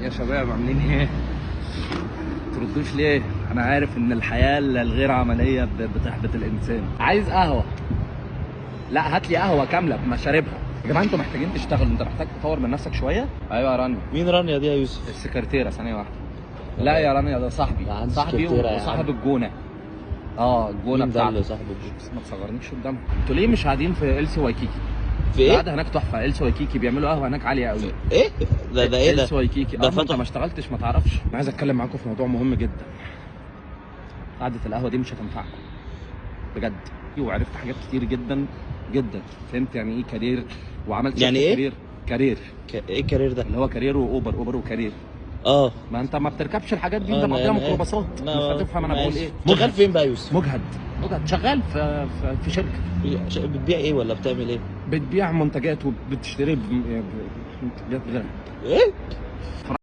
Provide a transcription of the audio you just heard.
يا شباب عاملين ايه؟ تردوش ليه؟ انا عارف ان الحياه الغير عمليه بتحبط الانسان. عايز قهوه. لا هات لي قهوه كامله بمشاربها. يا جماعه انتوا محتاجين تشتغلوا، انت محتاج تطور من نفسك شويه. ايوه يا رانيا. مين رانيا دي يا يوسف؟ السكرتيره، ثانيه واحده. لا يا رانيا ده صاحبي، ما عنديش صاحبي سكرتيرة يا وصاحب عم. الجونه. الجونه مين ده اللي بتاعته. صاحب الجو؟ بس ما تصغرنيش قدامها. انتوا ليه مش قاعدين في إلسي وايكيكي؟ في ايه؟ القعده هناك تحفه. إلسي وايكيكي بيعملوا قهوه هناك عاليه قوي. ايه؟ ده ايه ده؟ إلسي وايكيكي. ده ما انت فتح. ما اشتغلتش ما تعرفش. انا عايز اتكلم معاكم في موضوع مهم جدا. قعده القهوه دي مش هتنفعكم بجد. وعرفت حاجات كتير جدا جدا. فهمت يعني ايه كارير، وعملت يعني ايه؟ كارير. ايه الكارير ده؟ اللي هو كارير واوبر، اوبر وكارير. اه ما انت ما بتركبش الحاجات دي، انت مقضيها ميكروباصات، مش هتفهم انا بقول ايه. شغال فين بقى يا يوسف؟ مجهد شغال في شركه بتبيع ايه ولا بتعمل ايه؟ بتبيع منتجات وبتشتري منتجات غيرها. ايه؟